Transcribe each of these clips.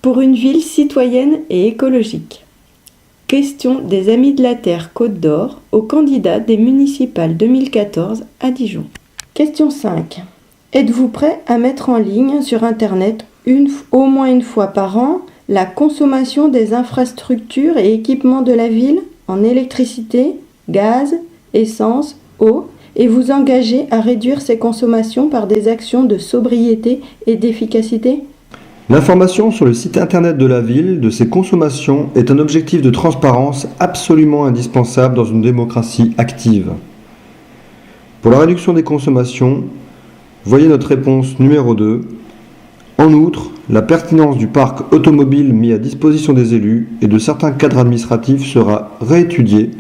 pour une ville citoyenne et écologique. Question des Amis de la Terre Côte d'Or aux candidats des municipales 2014 à Dijon. Question 5. Êtes-vous prêt à mettre en ligne sur Internet au moins une fois par an la consommation des infrastructures et équipements de la ville en électricité, gaz, essence, eau et vous engager à réduire ces consommations par des actions de sobriété et d'efficacité ? L'information sur le site internet de la ville de ses consommations est un objectif de transparence absolument indispensable dans une démocratie active. Pour la réduction des consommations, voyez notre réponse numéro 2. En outre, la pertinence du parc automobile mis à disposition des élus et de certains cadres administratifs sera réétudiée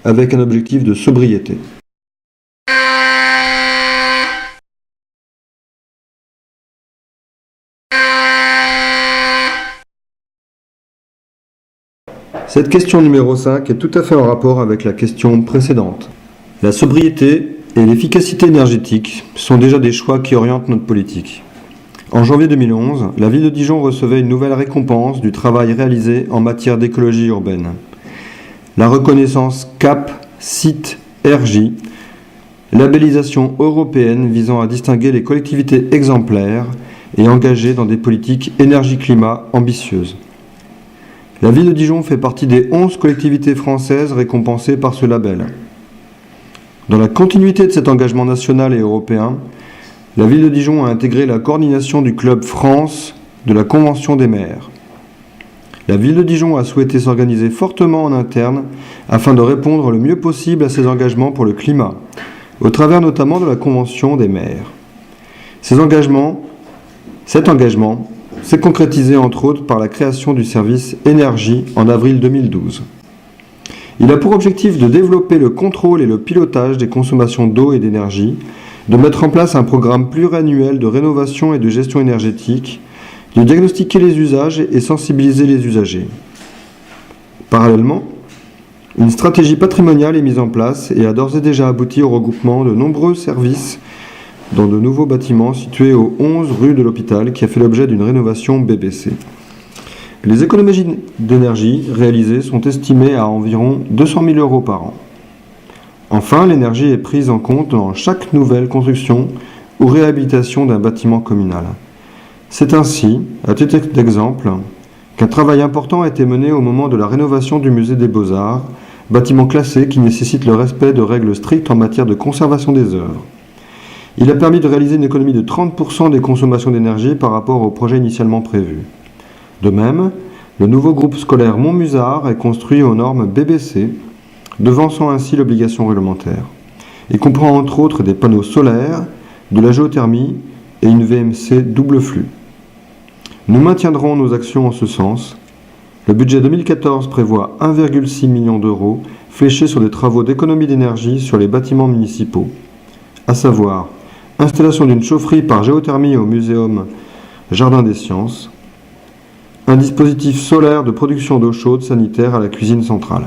avec un objectif de sobriété. Cette question numéro 5 est tout à fait en rapport avec la question précédente. La sobriété et l'efficacité énergétique sont déjà des choix qui orientent notre politique. En janvier 2011, la ville de Dijon recevait une nouvelle récompense du travail réalisé en matière d'écologie urbaine. La reconnaissance CAP Site RJ, labellisation européenne visant à distinguer les collectivités exemplaires et engagées dans des politiques énergie-climat ambitieuses. La ville de Dijon fait partie des 11 collectivités françaises récompensées par ce label. Dans la continuité de cet engagement national et européen, la ville de Dijon a intégré la coordination du Club France de la Convention des maires. La ville de Dijon a souhaité s'organiser fortement en interne afin de répondre le mieux possible à ses engagements pour le climat, au travers notamment de la Convention des maires. Cet engagement s'est concrétisé entre autres par la création du service énergie en avril 2012. Il a pour objectif de développer le contrôle et le pilotage des consommations d'eau et d'énergie, de mettre en place un programme pluriannuel de rénovation et de gestion énergétique, de diagnostiquer les usages et sensibiliser les usagers. Parallèlement, une stratégie patrimoniale est mise en place et a d'ores et déjà abouti au regroupement de nombreux services dans de nouveaux bâtiments situés au 11 rue de l'Hôpital qui a fait l'objet d'une rénovation BBC. Les économies d'énergie réalisées sont estimées à environ 200 000 € par an. Enfin, l'énergie est prise en compte dans chaque nouvelle construction ou réhabilitation d'un bâtiment communal. C'est ainsi, à titre d'exemple, qu'un travail important a été mené au moment de la rénovation du musée des Beaux-Arts, bâtiment classé qui nécessite le respect de règles strictes en matière de conservation des œuvres. Il a permis de réaliser une économie de 30% des consommations d'énergie par rapport au projet initialement prévu. De même, le nouveau groupe scolaire Montmusard est construit aux normes BBC, devançant ainsi l'obligation réglementaire. Il comprend entre autres des panneaux solaires, de la géothermie et une VMC double flux. Nous maintiendrons nos actions en ce sens. Le budget 2014 prévoit 1,6 million d'euros fléchés sur des travaux d'économie d'énergie sur les bâtiments municipaux, à savoir installation d'une chaufferie par géothermie au muséum Jardin des Sciences, un dispositif solaire de production d'eau chaude sanitaire à la cuisine centrale.